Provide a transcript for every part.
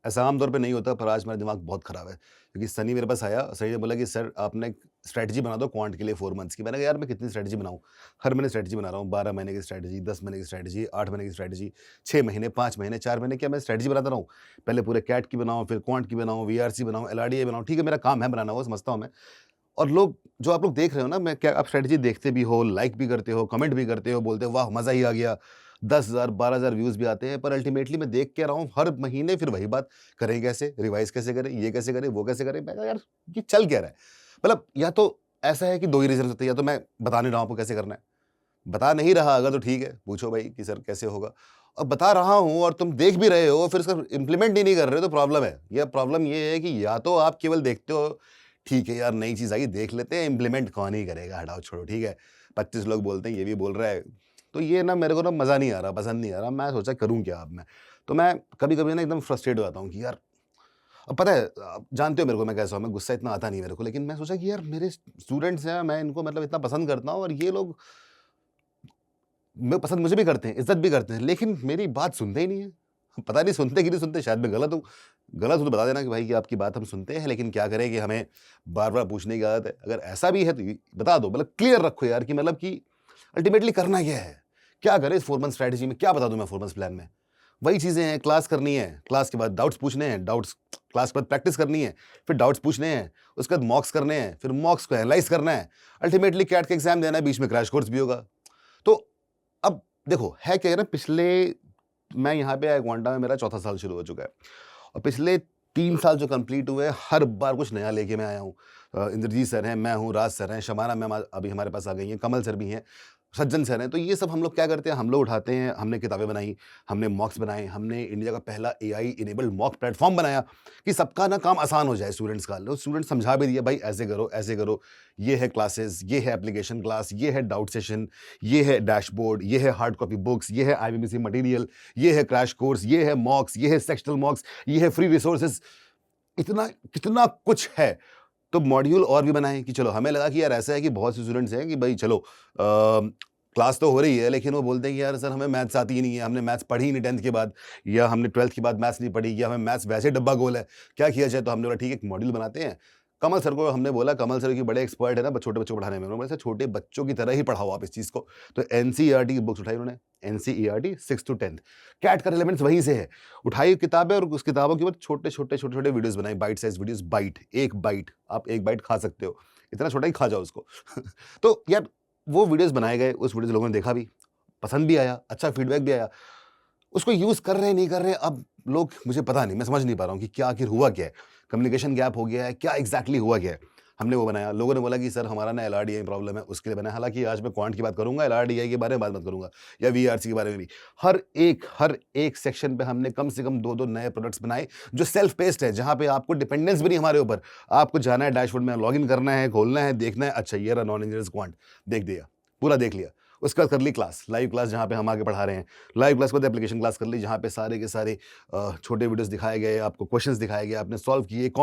ऐसा आम तौर पे नहीं होता, पर आज मेरा दिमाग बहुत खराब है, क्योंकि सनी मेरे पास आया। सनी ने बोला कि सर आपने एक स्ट्रैटेजी बना दो क्वांट के लिए 4 मंथ्स की। मैंने कहा यार मैं कितनी स्ट्रैटेजी बनाऊँ? हर महीने स्ट्रैटेजी बना रहा हूँ, 12 महीने की स्ट्रैटेजी, 10 महीने की स्ट्रैटेजी, 8 महीने की स्ट्रैटेजी, 6 महीने, 5 महीने, 4 महीने, क्या मैं स्ट्रैटेजी बनाता रहूँ? पहले पूरे कैट की बनाऊँ, फिर क्वांट की बनाऊँ, वीआरसी बनाऊँ, एलआरडीआई बनाऊँ। ठीक है, मेरा काम है बनाना, वो समझता हूँ मैं। और लोग, जो आप लोग देख रहे हो ना, मैं क्या, आप स्ट्रैटेजी देखते भी हो, लाइक भी करते हो, कमेंट भी करते हो, बोलते हो वाह मज़ा ही आ गया, 10,000 12,000 व्यूज़ भी आते हैं, पर अल्टीमेटली मैं देख क्या रहा हूँ हर महीने फिर वही बात, करें कैसे, रिवाइज़ कैसे करें, ये कैसे करें, वो कैसे करें? मैं कहा यार ये चल क्या रहा है? मतलब या तो ऐसा है कि 2 ही रीज़न होते हैं, या तो मैं बता नहीं रहा हूँ आपको कैसे करना है, बता नहीं रहा अगर तो ठीक है, पूछो भाई कि सर कैसे होगा? और बता रहा हूँ और तुम देख भी रहे हो, फिर उसका इम्प्लीमेंट ही नहीं कर रहे हो, तो प्रॉब्लम है। या प्रॉब्लम ये है कि या तो आप केवल देखते हो, ठीक है यार नई चीज़ आई देख लेते हैं, इम्प्लीमेंट कौन ही करेगा, हटाओ छोड़ो ठीक है। 25 लोग बोलते हैं, ये भी बोल रहा है। तो ये ना मेरे को ना मज़ा नहीं आ रहा, पसंद नहीं आ रहा। मैं सोचा करूँ क्या अब मैं? तो मैं कभी-कभी ना एकदम फ्रस्ट्रेट हो जाता हूँ कि यार, अब पता है आप जानते हो मेरे को मैं कैसा हूँ, मैं गुस्सा इतना आता नहीं मेरे को, लेकिन मैं सोचा कि यार मेरे स्टूडेंट्स हैं, मैं इनको मतलब इतना पसंद करता हूँ और ये लोग मैं पसंद मुझे भी करते हैं, इज़्ज़त भी करते हैं, लेकिन मेरी बात सुनते ही नहीं है। पता नहीं सुनते कि नहीं सुनते, शायद मैं गलत हूँ। गलत हूँ तो बता देना कि भाई कि आपकी बात हम सुनते हैं, लेकिन क्या करें कि हमें बार-बार पूछने की आदत है। अगर ऐसा भी है तो ये बता दो, मतलब क्लियर रखो यार कि मतलब कि अल्टीमेटली करना क्या है? क्या करें इस 4 मंथ स्ट्रैटेजी में, क्या बता दूँ मैं 4 मंथ्स प्लान में? वही चीज़ें हैं, क्लास करनी है, क्लास के बाद डाउट्स पूछने हैं, डाउट्स क्लास के बाद प्रैक्टिस करनी है, फिर डाउट्स पूछने हैं, उसके बाद मॉक्स करने हैं, फिर मॉक्स को एनालाइज़ करना है, अल्टीमेटली कैट का एग्ज़ाम देना है, बीच में क्रैश कोर्स भी होगा। तो अब देखो, है क्या है ना, पिछले मैं यहाँ पे आया क्वांटा में मेरा चौथा साल शुरू हो चुका है और पिछले 3 साल जो कंप्लीट हुए हैं, हर बार कुछ नया लेके मैं आया हूँ। इंद्रजीत सर हैं, मैं हूँ, राज सर हैं, शमाना मैम अभी हमारे पास आ गई हैं, कमल सर भी हैं, सज्जन सर हैं। तो ये सब हम लोग क्या करते हैं, हम लोग उठाते हैं, हमने किताबें बनाई, हमने मॉक्स बनाए, हमने इंडिया का पहला एआई इनेबल्ड मॉक प्लेटफ़ॉर्म बनाया कि सबका ना काम आसान हो जाए स्टूडेंट्स का। लो स्टूडेंट समझा भी दिया, भाई ऐसे करो, ये है क्लासेस, ये है एप्लीकेशन क्लास, ये है डाउट सेशन, ये है डैशबोर्ड, ये है हार्ड कॉपी बुक्स, ये है आईबीपीसी मटेरियल, ये है क्रैश कोर्स, ये है मॉक्स, ये है सेक्शनल मॉक्स, ये है फ्री रिसोर्सेज। इतना कितना कुछ है। तो मॉड्यूल और भी बनाए कि चलो, हमें लगा कि यार ऐसा है कि बहुत से स्टूडेंट्स हैं कि भाई चलो क्लास तो हो रही है, लेकिन वो बोलते हैं कि यार सर हमें मैथ्स आती ही नहीं है, हमने मैथ्स पढ़ी ही नहीं 10th के बाद, या हमने 12th के बाद मैथ्स नहीं पढ़ी, या हमें मैथ्स वैसे डब्बा गोल है, क्या किया जाए? तो हमने बोला ठीक है एक मॉड्यूल बनाते हैं। कमल सर को हमने बोला, कमल सर की बड़े एक्सपर्ट है ना छोटे बच्चों को पढ़ाने में, उन्होंने बोला सर छोटे बच्चों की तरह ही पढ़ाओ आप इस चीज़ को। तो एनसीईआरटी की बुक्स उठाई उन्होंने, एनसीईआरटी 6 टू 10th, कैट का रिलेवेंस वहीं से है। उठाई किताबें और उस किताबों के ऊपर छोटे-छोटे वीडियोज़ बनाए, bite size videos, bite, 1 bite, आप 1 बाइट खा सकते हो, इतना छोटा ही खा जाओ उसको। तो यार वो वीडियोज़ बनाए गए, उस वीडियो लोगों ने देखा भी, पसंद भी आया, अच्छा फीडबैक भी आया। उसको यूज़ कर रहे हैं, नहीं कर रहे हैं, अब लोग, मुझे पता नहीं, मैं समझ नहीं पा रहा हूँ कि क्या आखिर हुआ क्या है? कम्युनिकेशन गैप हो गया है, क्या एग्ज़ैक्टली हुआ क्या है? हमने वो बनाया, लोगों ने बोला कि सर हमारा ना एलआरडीआई प्रॉब्लम है, उसके लिए बनाया। हालाँकि आज मैं क्वांट की बात करूँगा, एलआरडीआई के बारे में बात मत करूँगा, या वीआरसी के बारे में भी। हर एक सेक्शन पे हमने कम से कम 2-2 नए प्रोडक्ट्स बनाए, जो सेल्फ पेस्ड है, जहाँ पे आपको डिपेंडेंस भी नहीं हमारे ऊपर। आपको जाना है डैशबोर्ड में, लॉगिन करना है, खोलना है, देखना है, अच्छा ये रहा नॉन इंजीनियर्स क्वांट, देख दिया, पूरा देख लिया। उसके बाद कर ली क्लास, लाइव क्लास जहाँ पे हम आके पढ़ा रहे हैं। लाइव क्लास के बाद एप्लीकेशन क्लास कर ली, जहाँ पे सारे के सारे छोटे वीडियोज़ दिखाए गए, आपको क्वेश्चंस दिखाए गए, आपने सॉल्व किए। एक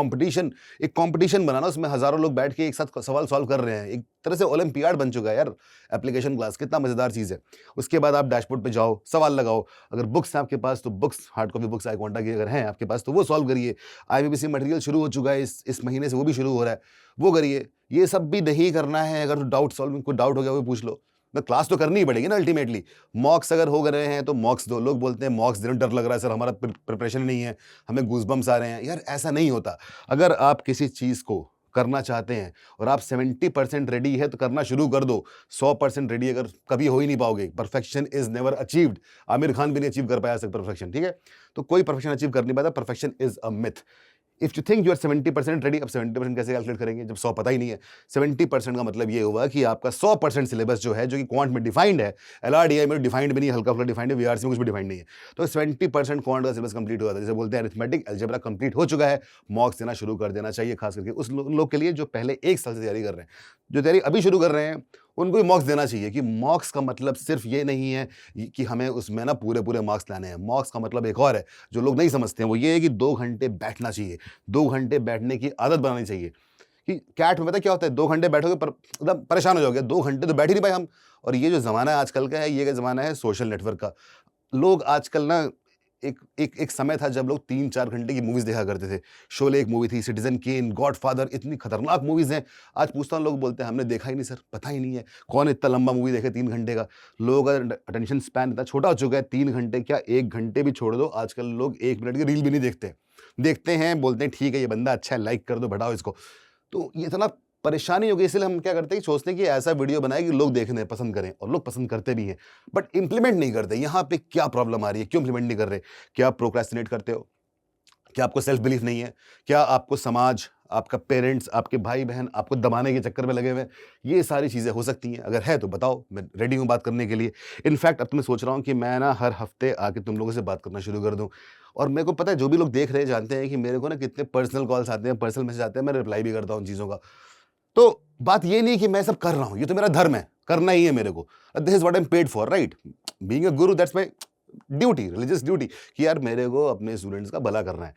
कॉम्पिटिशन बना ना, उसमें हज़ारों लोग बैठ के एक साथ सवाल सॉल्व कर रहे हैं। एक तरह से ओलंपियाड बन चुका है यार एप्लीकेशन क्लास, कितना मज़ेदार चीज़ है। उसके बाद आप डैशबोर्ड पे जाओ, सवाल लगाओ। अगर बुक्स हैं आपके पास तो बुक्स, हार्ड कॉपी बुक्स आईक्वांटा की अगर हैं आपके पास तो वो सॉल्व करिए। आईबीपीसी मटेरियल शुरू हो चुका है, इस महीने से वो भी शुरू हो रहा है, वो करिए। ये सब भी नहीं करना है, अगर डाउट सॉल्विंग कोई डाउट हो गया वो पूछ लो। तो क्लास तो करनी ही पड़ेगी ना अल्टीमेटली। मॉक्स अगर हो रहे हैं तो मॉक्स दो। लोग बोलते हैं मॉक्स देने में डर लग रहा है सर, हमारा प्रिपरेशन नहीं है, हमें गूज़बम्प्स आ रहे हैं। यार ऐसा नहीं होता। अगर आप किसी चीज़ को करना चाहते हैं और आप 70% रेडी है तो करना शुरू कर दो। 100% रेडी अगर कभी हो ही नहीं पाओगे। Perfection is never achieved. Aamir Khan भी नहीं अचीव कर पाया आज तक परफेक्शन, ठीक है? तो कोई परफेक्शन अचीव कर नहीं पाता, perfection is a myth. If you think you are 70% ready, अब 70% कैसे कैलकुलेट करेंगे जब 100 पता ही नहीं है? 70% का मतलब ये हुआ कि आपका 100% सिलेबस जो है, जो कि क्वांट में डिफाइंड है, एलआरडीआई में डिफाइंड भी नहीं, हल्का-फुल्का डिफाइंड है, वीआरसी में कुछ भी डिफाइंड नहीं है। तो 70% क्वांट का सिलेबस कंप्लीट हुआ था। जैसे बोलते हैं अरिथमेटिक, अलजेब्रा कंप्लीट हो चुका है, मॉक्स देना शुरू कर देना चाहिए, खास करके उन लोग के लिए जो पहले 1 साल से तैयारी कर रहे हैं। जो तैयारी अभी शुरू कर रहे हैं, उनको भी मॉक्स देना चाहिए कि मॉक्स का मतलब सिर्फ ये नहीं है कि हमें उसमें ना पूरे-पूरे मार्क्स लाने हैं। मॉक्स का मतलब एक और है, जो लोग नहीं समझते हैं, वो ये है कि 2 घंटे बैठना चाहिए। 2 घंटे बैठने की आदत बनानी चाहिए कि कैट में पता है क्या होता है, 2 घंटे बैठोगे पर एकदम परेशान हो जाओगे, 2 घंटे तो बैठ ही नहीं पाए हम। और ये जो ज़माना है आजकल का है, ये ज़माना है सोशल नेटवर्क का। लोग आजकल ना एक एक एक समय था जब लोग 3-4 घंटे की मूवीज़ देखा करते थे। शोले एक मूवी थी, सिटीज़न केन, गॉडफ़ादर, इतनी खतरनाक मूवीज़ हैं। आज पूछता हूँ, लोग बोलते हैं हमने देखा ही नहीं सर, पता ही नहीं है। कौन इतना लंबा मूवी देखे 3 घंटे का? लोगों का अटेंशन स्पैन इतना छोटा हो चुका है, 3 घंटे क्या 1 घंटे भी छोड़ दो, आजकल लोग 1 मिनट की रील भी नहीं देखते। देखते हैं, बोलते हैं ठीक है ये बंदा अच्छा है, लाइक कर दो, बढ़ाओ इसको। तो ये इतना परेशानी हो गई, इसलिए हम क्या करते हैं कि सोचते हैं कि ऐसा वीडियो बनाए कि लोग देखने पसंद करें, और लोग पसंद करते भी हैं, बट इम्प्लीमेंट नहीं करते। यहाँ पे क्या प्रॉब्लम आ रही है, क्यों इम्प्लीमेंट नहीं कर रहे? क्या आप प्रोक्रेस्टिनेट करते हो? क्या आपको सेल्फ बिलीफ नहीं है? क्या आपको समाज, आपका पेरेंट्स, आपके भाई-बहन आपको दबाने के चक्कर में लगे हुए हैं? ये सारी चीज़ें हो सकती हैं, अगर है तो बताओ, मैं रेडी हूँ बात करने के लिए। इनफैक्ट अब तो मैं सोच रहा हूँ कि मैं ना हर हफ्ते आके तुम लोगों से बात करना शुरू कर दूँ, और मेरे को पता है जो भी लोग देख रहे हैं जानते हैं कि मेरे को ना कितने पर्सनल कॉल्स आते हैं, पर्सनल मैसेज आते हैं, मैं रिप्लाई भी करता हूँ उन चीज़ों का। तो बात ये नहीं कि मैं सब कर रहा हूँ, ये तो मेरा धर्म है, करना ही है मेरे को। This is what I am paid for, right? Being a guru, that's my duty, religious duty, कि यार मेरे को अपने स्टूडेंट्स का भला करना है।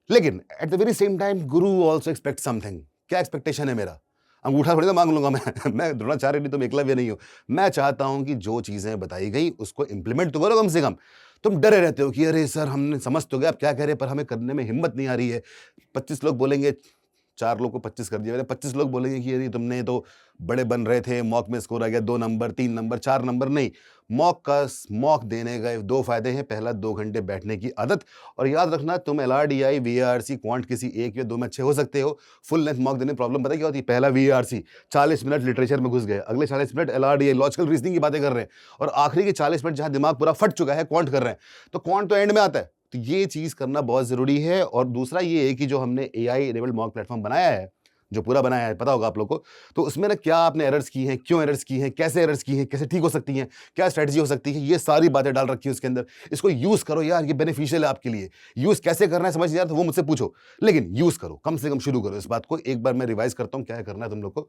लेकिन at the very same time Guru also expect something. क्या एक्सपेक्टेशन है मेरा? अंगूठा थोड़ी ना माँग लूँगा मैं। मैं द्रोणाचार्य नहीं, तुम एकलव्य नहीं हो। मैं चाहता हूँ कि जो चीज़ें बताई गई उसको इम्प्लीमेंट तो करो कम से कम। तुम डरे रहते हो कि अरे सर हमने समझ तो गए आप क्या कह रहे हैं, पर हमें करने में हिम्मत नहीं आ रही है। 25 लोग बोलेंगे, 4 लोग को 25 कर दिया मैंने, 25 लोग बोलेंगे कि अरे तुमने तो बड़े बन रहे थे, मॉक में स्कोर आ गया 2 नंबर, 3 नंबर, 4 नंबर। नहीं, मॉक देने का 2 फ़ायदे हैं। पहला, 2 घंटे बैठने की आदत, और याद रखना तुम एलआरडीआई, वीआरसी, क्वांट किसी एक या 2 में अच्छे हो सकते हो। फुल लेंथ मॉक देने में प्रॉब्लम पता है क्या होती है? पहला वीआरसी 40 मिनट लिटरेचर में घुस गए, अगले 40 मिनट एलआरडीआई लॉजिकल रीजनिंग की बातें कर रहे हैं, और आखिरी के 40 मिनट जहाँ दिमाग पूरा फट चुका है क्वांट कर रहे हैं। तो क्वांट तो एंड में आता है। तो ये चीज़ करना बहुत ज़रूरी है। और दूसरा ये है कि जो हमने एआई इनेबल्ड मॉक प्लेटफ़ॉर्म बनाया है, जो पूरा बनाया है, पता होगा आप लोग को, तो उसमें ना क्या आपने एरर्स की हैं, क्यों एरर्स की हैं, कैसे एरर्स की हैं, कैसे ठीक हो सकती हैं, क्या स्ट्रैटेजी हो सकती है, ये सारी बातें डाल रखी है उसके अंदर। इसको यूज़ करो यार, ये बेनिफिशियल है आपके लिए। यूज़ कैसे करना है समझ नहीं आ रहा तो वो मुझसे पूछो, लेकिन यूज़ करो, कम से कम शुरू करो इस बात को। एक बार मैं रिवाइज़ करता हूँ क्या करना है तुम लोग को।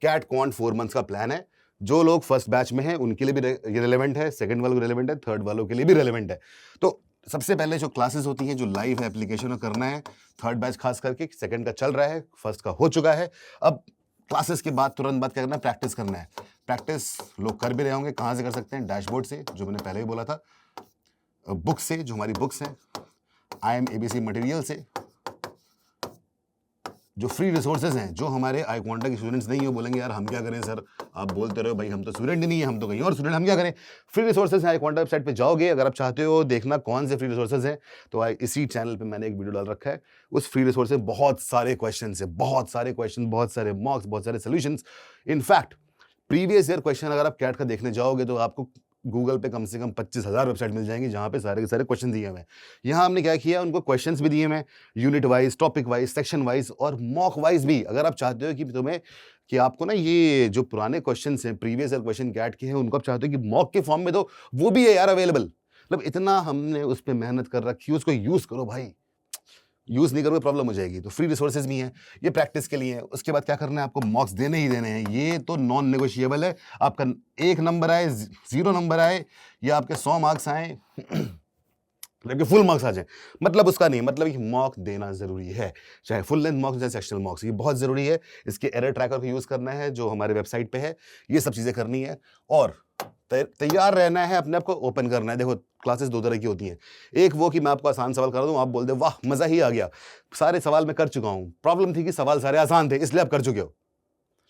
कैट क्वांट 4 मंथ्स का प्लान है। जो लोग फर्स्ट बैच में हैं उनके लिए भी ये रिलेवेंट है, सेकंड वालों को रिलेवेंट है, थर्ड वालों के लिए भी रिलेवेंट है। तो सबसे पहले जो क्लासेस होती हैं, जो लाइव है, एप्लीकेशन में करना है, थर्ड बैच खास करके, सेकंड का चल रहा है, फर्स्ट का हो चुका है। अब क्लासेस के बाद तुरंत बाद क्या करना है? प्रैक्टिस करना है। प्रैक्टिस लोग कर भी रहे होंगे। कहाँ से कर सकते हैं? डैशबोर्ड से, जो मैंने पहले ही बोला था, बुक से, जो हमारी बुक्स हैं, आई एम एबीसी मटेरियल से, जो फ्री रिसोर्सेज हैं, जो हमारे आई क्वांटा के स्टूडेंट्स नहीं हो, बोलेंगे यार हम क्या करें सर, आप बोलते रहो भाई हम तो स्टूडेंट ही नहीं है, हम तो कहीं और स्टूडेंट, हम क्या करें? फ्री रिसोर्सेज हैं, आई क्वांटा वेबसाइट पे जाओगे, अगर आप चाहते हो देखना कौन से फ्री रिसोर्सेज हैं, तो इसी चैनल पे मैंने एक वीडियो डाल रखा है। उस फ्री रिसोर्स में बहुत सारे क्वेश्चन है, बहुत सारे क्वेश्चन, बहुत सारे मॉक्स, बहुत सारे solutions. In fact previous year question अगर आप कैट का देखने जाओगे तो आपको गूगल पे कम से कम 25,000 वेबसाइट मिल जाएंगी जहाँ पे सारे के सारे क्वेश्चन दिए हुए हैं। यहाँ हमने क्या किया, उनको क्वेश्चंस भी दिए हुए हैं, unit wise, topic wise, section wise और मॉक वाइज भी। अगर आप चाहते हो कि आपको ना ये जो पुराने क्वेश्चंस हैं, प्रीवियस ईयर क्वेश्चन कैट के हैं, उनको आप चाहते हो कि मॉक के फॉर्म में दो, वो भी है यार अवेलेबल। मतलब इतना हमने उस पर मेहनत कर रखी है, उसको यूज करो भाई। यूज़ नहीं करोगे प्रॉब्लम हो जाएगी। तो फ्री रिसोर्सेज भी हैं, ये प्रैक्टिस के लिए है। उसके बाद क्या करना है, आपको मॉक्स देने ही देने हैं, ये तो नॉन नेगोशिएबल है। आपका 1 नंबर आए, 0 नंबर आए, या आपके 100 मार्क्स आए लेकिन फुल मार्क्स आ जाए, मतलब उसका नहीं, मतलब कि मॉक देना जरूरी है, चाहे फुल लेंथ मॉक्स चाहे सेक्शनल मॉक्स, ये बहुत जरूरी है। इसके एरर ट्रैकर को यूज करना है जो हमारे वेबसाइट पे है, ये सब चीजें करनी है, और तैयार रहना है, अपने आप को ओपन करना है। देखो क्लासेस 2 तरह की होती हैं, एक वो कि मैं आपको आसान सवाल करा दूं, आप बोल दे वाह मजा ही आ गया, सारे सवाल मैं कर चुका हूं, प्रॉब्लम थी कि सवाल सारे आसान थे इसलिए आप कर चुके हो,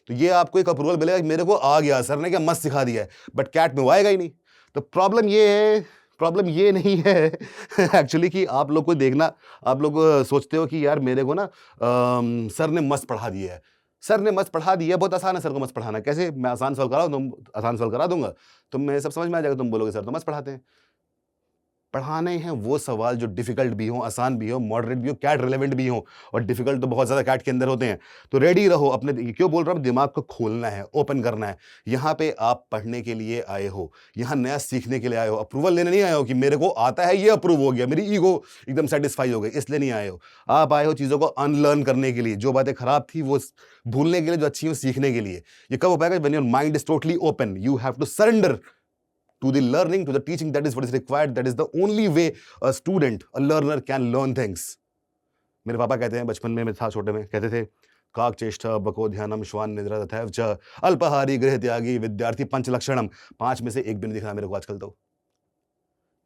तो ये आपको एक अप्रूवल मिलेगा कि मेरे को आ गया, सर ने क्या मस्त सिखा दिया है, बट कैट में वो आएगा ही नहीं। तो प्रॉब्लम ये नहीं है एक्चुअली कि आप लोग को देखना, आप लोग सोचते हो कि यार मेरे को ना सर ने मस्त पढ़ा दिया है, सर ने मस्त पढ़ा दिया, बहुत आसान है सर को मस्त पढ़ाना। कैसे? मैं आसान सवाल कराऊं, तुम आसान सवाल करा दूंगा, तुम्हें सब समझ में आ जाएगा, तुम बोलोगे सर तो मस्त पढ़ाते हैं। पढ़ाने हैं वो सवाल जो डिफिकल्ट भी हो, आसान भी हो, मॉडरेट भी हो, कैट रिलेवेंट भी हो, और डिफिकल्ट तो बहुत ज्यादा कैट के अंदर होते हैं। तो रेडी रहो, अपने क्यों बोल रहा हूं, दिमाग को खोलना है, ओपन करना है। यहाँ पे आप पढ़ने के लिए आए हो, यहाँ नया सीखने के लिए आए हो, अप्रूवल लेने नहीं आए हो कि मेरे को आता है ये अप्रूव हो गया, मेरी ईगो एकदम सेटिस्फाई हो गई, इसलिए नहीं आए हो। आप आए हो चीजों को अनलर्न करने के लिए, जो बातें खराब थी वो भूलने के लिए, जो अच्छी हो सीखने के लिए। ये कब हो पाएगा? When your mind is totally open, you have to surrender to the learning, to the teaching. That is what is required. That is the only way a student, a learner can learn things. मेरे पापा कहते हैं, बचपन में मैं था छोटे में, कहते थे काक चेष्टा बको ध्यानम श्वान निद्रा तथैव च अल्पाहारी गृह त्यागी विद्यार्थी पंच लक्षणम। 5 में से एक भी नहीं दिख रहा मेरे को आजकल। तो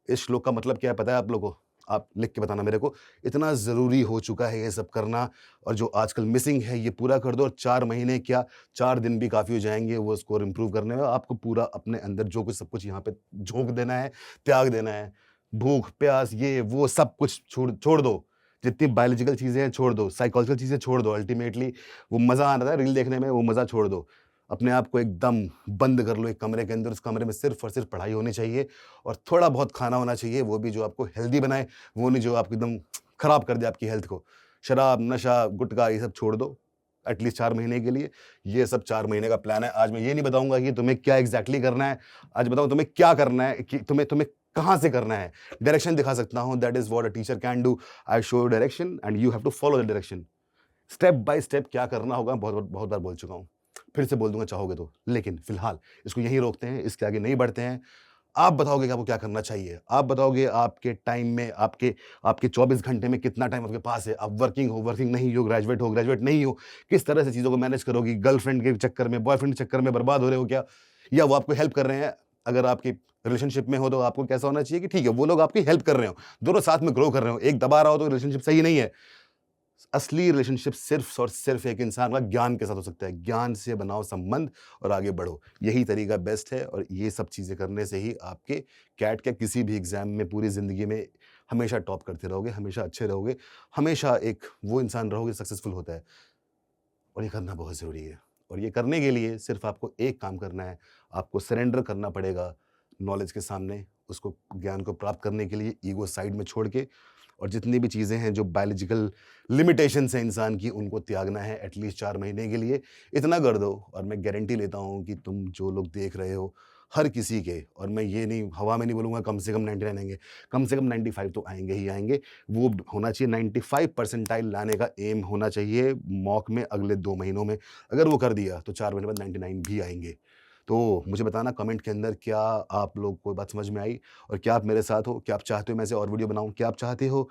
इस श्लोक का मतलब क्या है पता है आप लोगों को? आप लिख के बताना मेरे को। इतना ज़रूरी हो चुका है ये सब करना, और जो आजकल मिसिंग है ये पूरा कर दो, और 4 महीने क्या 4 दिन भी काफ़ी हो जाएँगे वो स्कोर इम्प्रूव करने में। आपको पूरा अपने अंदर जो कुछ सब कुछ यहाँ पे झोंक देना है, त्याग देना है। भूख, प्यास, ये वो सब कुछ छोड़ छोड़ दो। जितनी बायोलॉजिकल चीज़ें हैं छोड़ दो, साइकोलॉजिकल चीज़ें छोड़ दो। अल्टीमेटली वो मज़ा आ रहा है रील देखने में, वो मज़ा छोड़ दो। अपने आप को एकदम बंद कर लो एक कमरे के अंदर, उस कमरे में सिर्फ़ और सिर्फ़ पढ़ाई होनी चाहिए, और थोड़ा बहुत खाना होना चाहिए, वो भी जो आपको हेल्दी बनाए, वो नहीं जो आपको एकदम खराब कर दे आपकी हेल्थ को। शराब, नशा, गुटखा ये सब छोड़ दो, एटलीस्ट 4 महीने के लिए। ये सब 4 महीने का प्लान है। आज मैं ये नहीं बताऊँगा कि तुम्हें क्या एग्ज़ैक्टली करना है, आज बताऊँ तुम्हें क्या करना है, कि तुम्हें तुम्हें कहाँ से करना है। डायरेक्शन दिखा सकता हूँ, that is what a teacher can do. I show you direction and you have to follow the direction. Step by step क्या करना होगा बहुत बहुत बार बोल चुका हूँ। फिर से बोल दूँगा चाहोगे तो। लेकिन फ़िलहाल इसको यहीं रोकते हैं, इसके आगे नहीं बढ़ते हैं। आप बताओगे कि आपको क्या करना चाहिए? आप बताओगे आपके टाइम में, आपके आपके 24 घंटे में कितना टाइम आपके पास है? आप वर्किंग हो, वर्किंग नहीं हो, ग्रेजुएट नहीं हो, किस तरह से चीज़ों को मैनेज करोगी? गर्लफ्रेंड के चक्कर में, बॉयफ्रेंड के चक्कर में बर्बाद हो रहे हो क्या? या वो आपको हेल्प कर रहे हैं? अगर आपकी रिलेशनशिप में हो तो आपको कैसा होना चाहिए कि ठीक है, वो लोग आपकी हेल्प कर रहे हो, दोनों साथ में ग्रो कर रहे हो। एक दबा रहा हो तो रिलेशनशिप सही नहीं है। असली रिलेशनशिप सिर्फ और सिर्फ एक इंसान का ज्ञान के साथ हो सकता है। ज्ञान से बनाओ संबंध और आगे बढ़ो। यही तरीका बेस्ट है, और ये सब चीज़ें करने से ही आपके कैट के किसी भी एग्ज़ाम में पूरी ज़िंदगी में हमेशा टॉप करते रहोगे, हमेशा अच्छे रहोगे, हमेशा एक वो इंसान रहोगे सक्सेसफुल होता है। और ये करना बहुत ज़रूरी है, और ये करने के लिए सिर्फ आपको एक काम करना है, आपको सरेंडर करना पड़ेगा नॉलेज के सामने, उसको ज्ञान को प्राप्त करने के लिए ईगो साइड में छोड़ के, और जितनी भी चीज़ें हैं जो बायोलॉजिकल लिमिटेशंस हैं इंसान की, उनको त्यागना है एटलीस्ट 4 महीने के लिए। इतना कर दो, और मैं गारंटी लेता हूँ कि तुम जो लोग देख रहे हो, हर किसी के, और मैं ये नहीं हवा में नहीं बोलूँगा कम से कम 99 आएँगे, कम से कम 95 तो आएँगे ही आएँगे। वो होना चाहिए 95 परसेंटाइल लाने का एम होना चाहिए मॉक में अगले 2 महीनों में। अगर वो कर दिया तो 4 महीने बाद 99 भी आएँगे। तो मुझे बताना कमेंट के अंदर, क्या आप लोग को बात समझ में आई, और क्या आप मेरे साथ हो? क्या आप चाहते हो मैं ऐसे और वीडियो बनाऊँ? क्या आप चाहते हो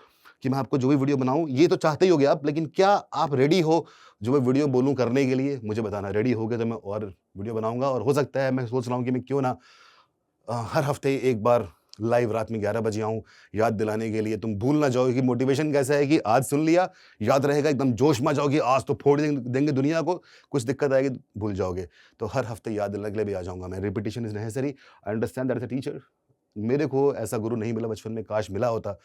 कि मैं आपको जो भी वीडियो बनाऊँ, ये तो चाहते ही होगे आप, लेकिन क्या आप रेडी हो जो मैं वीडियो बोलूँ करने के लिए? मुझे बताना। रेडी होगे तो मैं और वीडियो बनाऊँगा, और हो सकता है मैं सोच रहा हूँ कि मैं क्यों ना हर हफ्ते एक बार लाइव रात में 11 बजे आऊँ, याद दिलाने के लिए। तुम भूल ना जाओ कि मोटिवेशन कैसा है कि आज सुन लिया, याद रहेगा, एकदम जोश में आ जाओगे, आज तो फोड़ देंगे दुनिया को, कुछ दिक्कत आएगी तो भूल जाओगे। तो हर हफ्ते याद दिलाने के लिए भी आ जाऊँगा मैं। Repetition is necessary, I understand that as a teacher. मेरे को ऐसा गुरु नहीं मिला बचपन में, काश मिला होता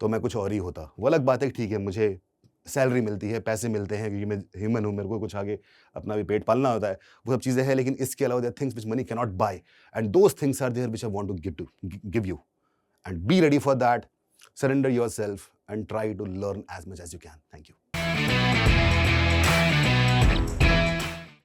तो मैं कुछ और ही होता। वो अलग बात है कि ठीक है, मुझे सैलरी मिलती है, पैसे मिलते हैं क्योंकि मैं ह्यूमन हूँ, मेरे को कुछ आगे अपना भी पेट पालना होता है, वो सब चीज़ें हैं। लेकिन इसके अलावा there are things which money can not buy, and those things are there which I want to give you, and be ready for that. Surrender yourself and try to learn as much as you can. Thank you.